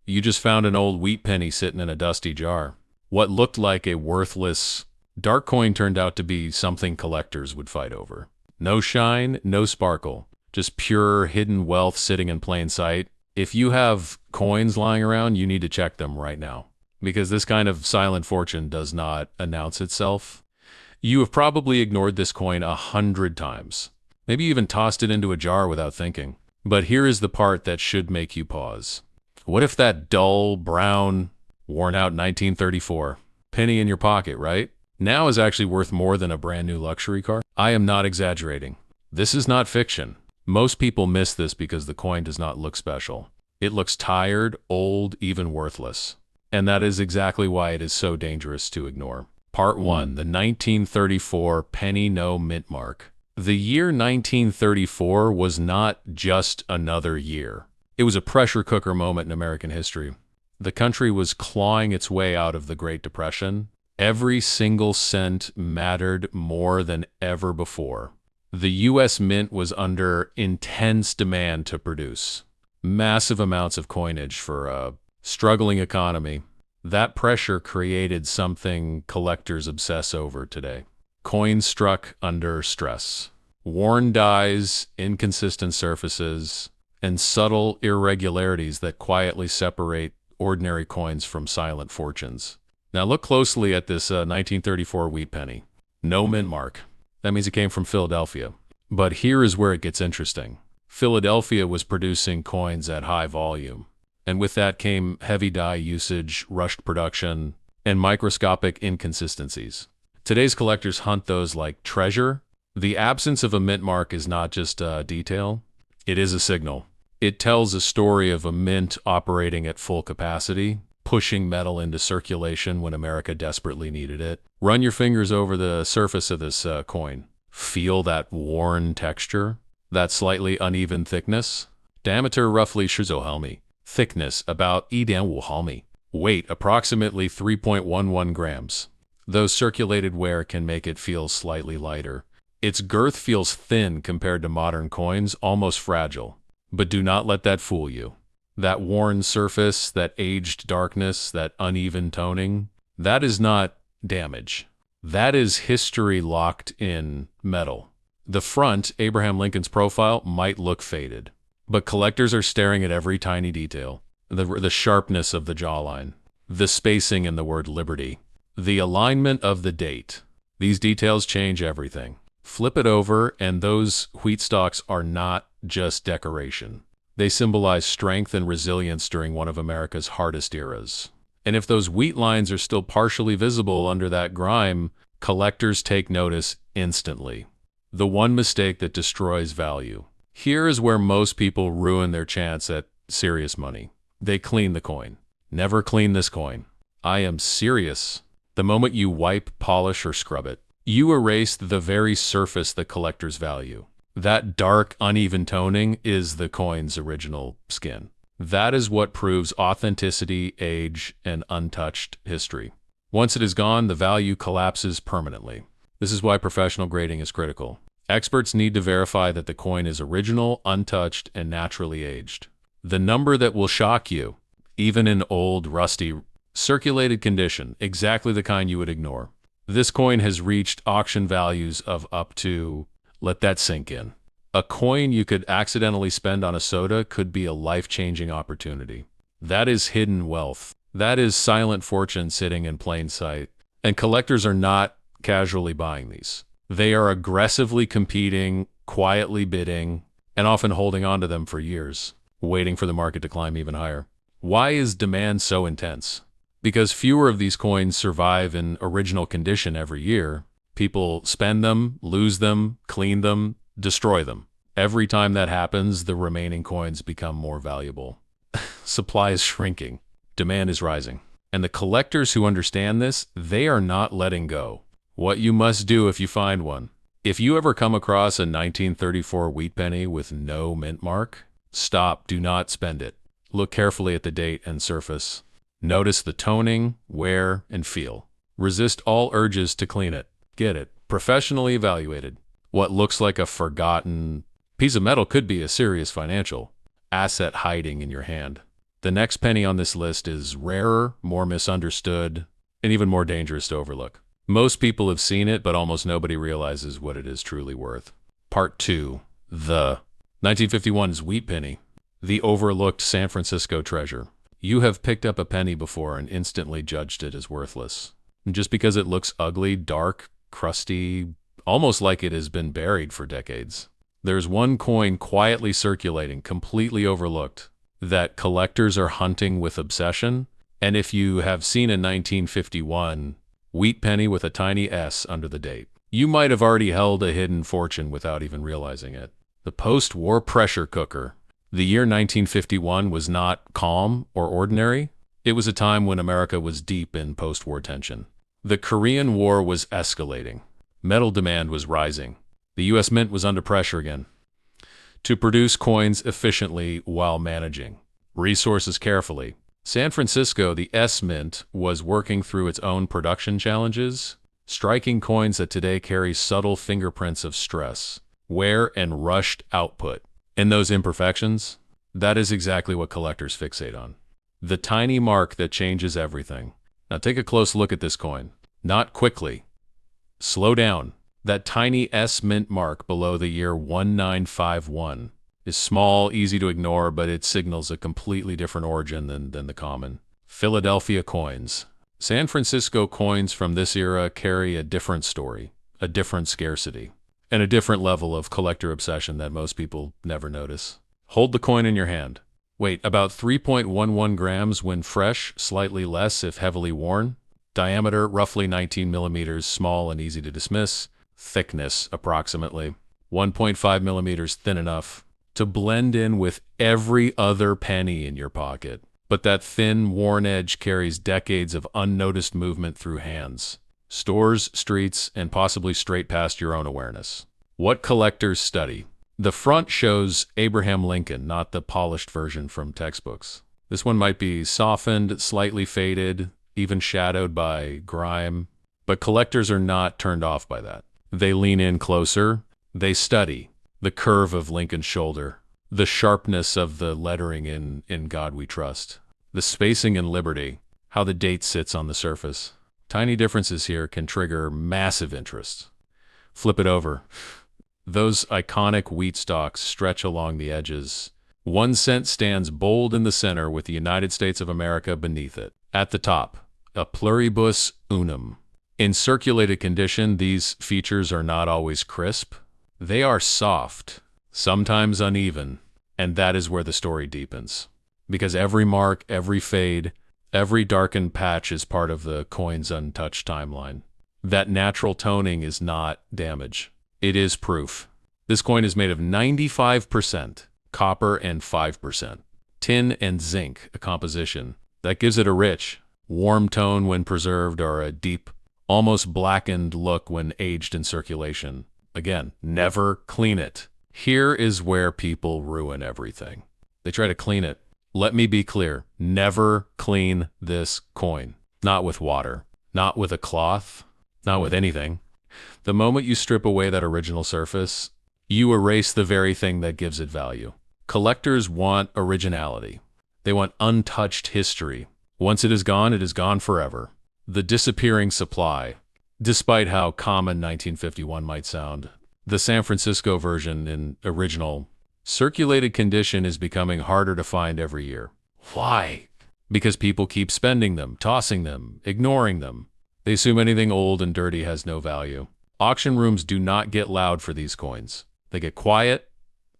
You just found an old wheat penny sitting in a dusty jar. What looked like a worthless dark coin turned out to be something collectors would fight over. No shine, no sparkle, just pure hidden wealth sitting in plain sight. If you have coins lying around, you need to check them right now, because this kind of silent fortune does not announce itself. You have probably ignored this coin 100 times. Maybe you even tossed it into a jar without thinking. But here is the part that should make you pause. What if that dull, brown, worn-out 1934 penny in your pocket, right, now is actually worth more than a brand new luxury car? I am not exaggerating. This is not fiction. Most people miss this because the coin does not look special. It looks tired, old, even worthless. And that is exactly why it is so dangerous to ignore. Part 1. The 1934 penny no mint mark. The year 1934 was not just another year. It was a pressure cooker moment in American history. The country was clawing its way out of the Great Depression. Every single cent mattered more than ever before. The U.S. Mint was under intense demand to produce massive amounts of coinage for a struggling economy. That pressure created something collectors obsess over today. Coins struck under stress. Worn dies, inconsistent surfaces, and subtle irregularities that quietly separate ordinary coins from silent fortunes. Now look closely at this 1934 wheat penny. No mint mark. That means it came from Philadelphia. But here is where it gets interesting. Philadelphia was producing coins at high volume, and with that came heavy die usage, rushed production, and microscopic inconsistencies. Today's collectors hunt those like treasure. The absence of a mint mark is not just a detail, it is a signal. It tells a story of a mint operating at full capacity, pushing metal into circulation when America desperately needed it. Run your fingers over the surface of this coin. Feel that worn texture, that slightly uneven thickness. Diameter roughly 10 毫米. Thickness about 1.5 毫米. Weight approximately 3.11 grams. Though circulated wear can make it feel slightly lighter. Its girth feels thin compared to modern coins, almost fragile. But do not let that fool you. That worn surface, that aged darkness, that uneven toning, that is not damage. That is history locked in metal. The front, Abraham Lincoln's profile, might look faded, but collectors are staring at every tiny detail. The sharpness of the jawline, the spacing in the word liberty, the alignment of the date. These details change everything. Flip it over, and those wheat stalks are not just decoration. They symbolize strength and resilience during one of America's hardest eras. And if those wheat lines are still partially visible under that grime, collectors take notice instantly. The one mistake that destroys value. Here is where most people ruin their chance at serious money. They clean the coin. Never clean this coin. I am serious. The moment you wipe, polish, or scrub it, you erased the very surface that collectors value. That dark, uneven toning is the coin's original skin. That is what proves authenticity, age, and untouched history. Once it is gone, the value collapses permanently. This is why professional grading is critical. Experts need to verify that the coin is original, untouched, and naturally aged. The number that will shock you, even in old, rusty, circulated condition, exactly the kind you would ignore. This coin has reached auction values of up to, let that sink in. A coin you could accidentally spend on a soda could be a life-changing opportunity. That is hidden wealth. That is silent fortune sitting in plain sight. And collectors are not casually buying these. They are aggressively competing, quietly bidding, and often holding on to them for years, waiting for the market to climb even higher. Why is demand so intense? Because fewer of these coins survive in original condition every year. People spend them, lose them, clean them, destroy them. Every time that happens, the remaining coins become more valuable. Supply is shrinking. Demand is rising. And the collectors who understand this, they are not letting go. What you must do if you find one. If you ever come across a 1934 wheat penny with no mint mark, stop, do not spend it. Look carefully at the date and surface. Notice the toning, wear, and feel. Resist all urges to clean it. Get it professionally evaluated. What looks like a forgotten piece of metal could be a serious financial asset hiding in your hand. The next penny on this list is rarer, more misunderstood, and even more dangerous to overlook. Most people have seen it, but almost nobody realizes what it is truly worth. Part 2. The 1951's wheat penny, the overlooked San Francisco treasure. You have picked up a penny before and instantly judged it as worthless. Just because it looks ugly, dark, crusty, almost like it has been buried for decades. There's one coin quietly circulating, completely overlooked, that collectors are hunting with obsession. And if you have seen a 1951 wheat penny with a tiny S under the date, you might have already held a hidden fortune without even realizing it. The post-war pressure cooker. The year 1951 was not calm or ordinary. It was a time when America was deep in post-war tension. The Korean War was escalating. Metal demand was rising. The U.S. Mint was under pressure again to produce coins efficiently while managing resources carefully. San Francisco, the S Mint, was working through its own production challenges, striking coins that today carry subtle fingerprints of stress, wear, and rushed output. And those imperfections, that is exactly what collectors fixate on. The tiny mark that changes everything. Now take a close look at this coin. Not quickly. Slow down. That tiny S Mint mark below the year 1951 is small, easy to ignore, but it signals a completely different origin than the common. Philadelphia coins. San Francisco coins from this era carry a different story, a different scarcity, and a different level of collector obsession that most people never notice. Hold the coin in your hand. Weight about 3.11 grams when fresh, slightly less if heavily worn. Diameter roughly 19 millimeters, small and easy to dismiss. Thickness approximately 1.5 millimeters, thin enough to blend in with every other penny in your pocket. But that thin, worn edge carries decades of unnoticed movement through hands, stores, streets, and possibly straight past your own awareness. What collectors study? The front shows Abraham Lincoln, not the polished version from textbooks. This one might be softened, slightly faded, even shadowed by grime, but collectors are not turned off by that. They lean in closer. They study the curve of Lincoln's shoulder, the sharpness of the lettering in God We Trust, the spacing and liberty, how the date sits on the surface. Tiny differences here can trigger massive interest. Flip it over. Those iconic wheat stalks stretch along the edges. 1 cent stands bold in the center with the United States of America beneath it. At the top, a pluribus unum. In circulated condition, these features are not always crisp. They are soft, sometimes uneven, and that is where the story deepens. Because every mark, every fade, every darkened patch is part of the coin's untouched timeline. That natural toning is not damage. It is proof. This coin is made of 95% copper and 5% tin and zinc, a composition that gives it a rich, warm tone when preserved or a deep, almost blackened look when aged in circulation. Again, never clean it. Here is where people ruin everything. They try to clean it. Let me be clear. Never clean this coin. Not with water. Not with a cloth. Not with anything. The moment you strip away that original surface, you erase the very thing that gives it value. Collectors want originality. They want untouched history. Once it is gone forever. The disappearing supply. Despite how common 1951 might sound, the San Francisco version in original circulated condition is becoming harder to find every year. Why? Because people keep spending them, tossing them, ignoring them. They assume anything old and dirty has no value. Auction rooms do not get loud for these coins. They get quiet,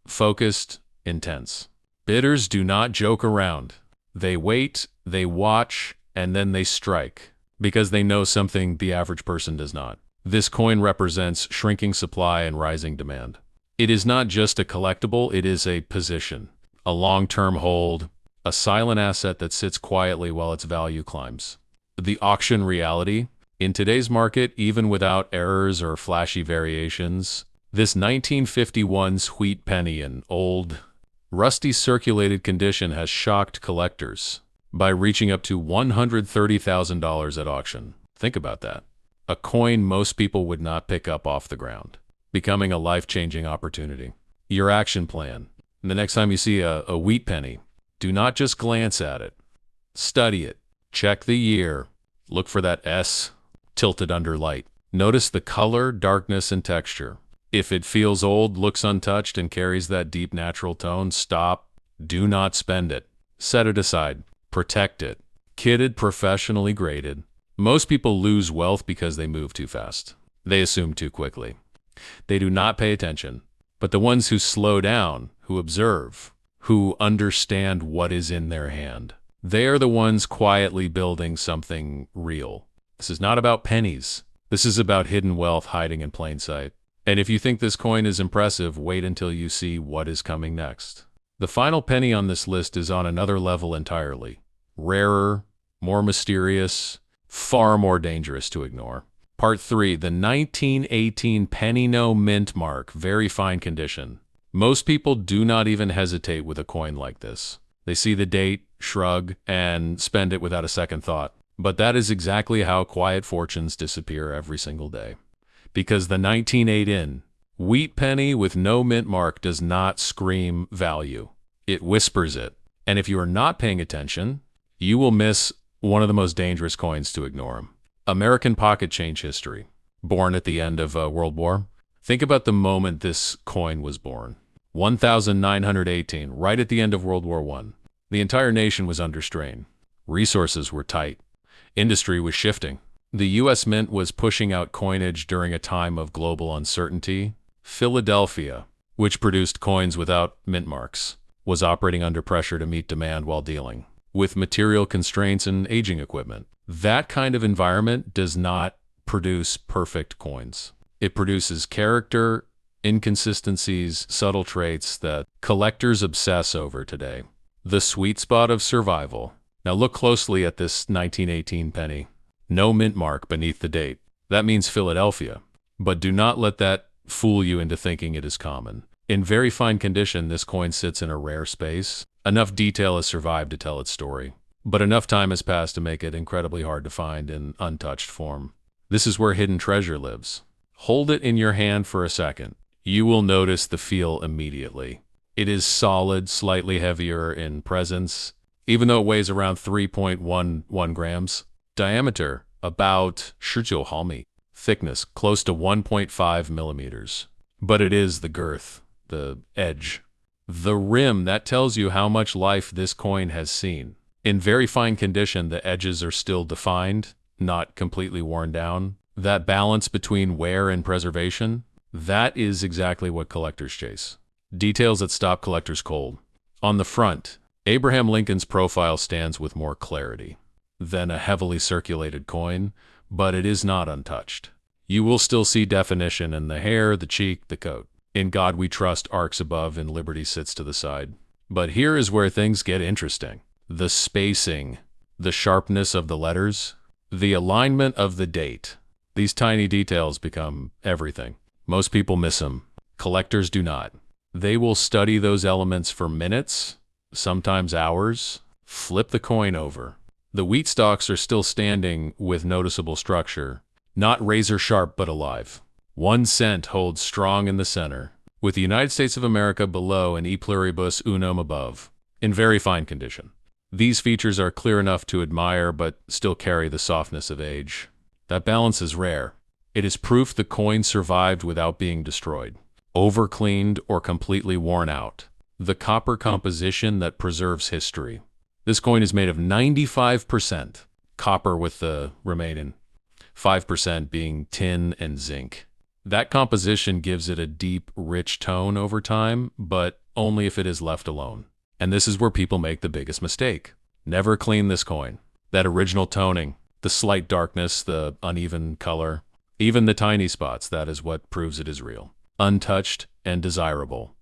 focused, intense. Bidders do not joke around. They wait, they watch, and then they strike. Because they know something the average person does not. This coin represents shrinking supply and rising demand. It is not just a collectible, it is a position, a long-term hold, a silent asset that sits quietly while its value climbs. The auction reality, in today's market, even without errors or flashy variations, this 1951's wheat penny in old, rusty circulated condition has shocked collectors by reaching up to $130,000 at auction. Think about that. A coin most people would not pick up off the ground, becoming a life-changing opportunity. Your action plan. And the next time you see a wheat penny, Do not just glance at it. Study it. Check the year. Look for that S tilted under light. Notice the color, darkness, and texture. If it feels old, looks untouched, and carries that deep natural tone, stop. Do not spend it. Set it aside. Protect it. Kitted, professionally graded. Most people lose wealth because they move too fast. They assume too quickly. They do not pay attention. But the ones who slow down, who observe, who understand what is in their hand, they are the ones quietly building something real. This is not about pennies. This is about hidden wealth hiding in plain sight. And if you think this coin is impressive, wait until you see what is coming next. The final penny on this list is on another level entirely. Rarer, more mysterious, far more dangerous to ignore. Part 3, the 1918 penny no mint mark, very fine condition. Most people do not even hesitate with a coin like this. They see the date, shrug, and spend it without a second thought. But that is exactly how quiet fortunes disappear every single day. Because the 1918 wheat penny with no mint mark does not scream value. It whispers it. And if you are not paying attention, you will miss one of the most dangerous coins to ignore them. American pocket change history. Born at the end of World War. Think about the moment this coin was born. 1918, right at the end of World War I. The entire nation was under strain. Resources were tight. Industry was shifting. The U.S. Mint was pushing out coinage during a time of global uncertainty. Philadelphia, which produced coins without mint marks, was operating under pressure to meet demand while dealing with material constraints and aging equipment. That kind of environment does not produce perfect coins. It produces character, inconsistencies, subtle traits that collectors obsess over today. The sweet spot of survival. Now look closely at this 1918 penny. No mint mark beneath the date. That means Philadelphia. But do not let that fool you into thinking it is common. In very fine condition, this coin sits in a rare space. Enough detail has survived to tell its story. But enough time has passed to make it incredibly hard to find in untouched form. This is where hidden treasure lives. Hold it in your hand for a second. You will notice the feel immediately. It is solid, slightly heavier in presence, even though it weighs around 3.11 grams. Diameter, about 19 thickness, close to 1.5 millimeters. But it is the girth, the edge. The rim, that tells you how much life this coin has seen. In very fine condition, the edges are still defined, not completely worn down. That balance between wear and preservation, that is exactly what collectors chase. Details that stop collectors cold. On the front, Abraham Lincoln's profile stands with more clarity than a heavily circulated coin, but it is not untouched. You will still see definition in the hair, the cheek, the coat. In God we trust arcs above and liberty sits to the side. But here is where things get interesting. The spacing, the sharpness of the letters, the alignment of the date. These tiny details become everything. Most people miss them. Collectors do not. They will study those elements for minutes, sometimes hours. Flip the coin over. The wheat stalks are still standing with noticeable structure, not razor sharp but alive. 1 cent holds strong in the center, with the United States of America below and E pluribus unum above, in very fine condition. These features are clear enough to admire but still carry the softness of age. That balance is rare. It is proof the coin survived without being destroyed, overcleaned, or completely worn out. The copper composition that preserves history. This coin is made of 95% copper, with the remaining 5% being tin and zinc. That composition gives it a deep, rich tone over time, but only if it is left alone. And this is where people make the biggest mistake. Never clean this coin. That original toning, the slight darkness, the uneven color, even the tiny spots, that is what proves it is real. Untouched and desirable.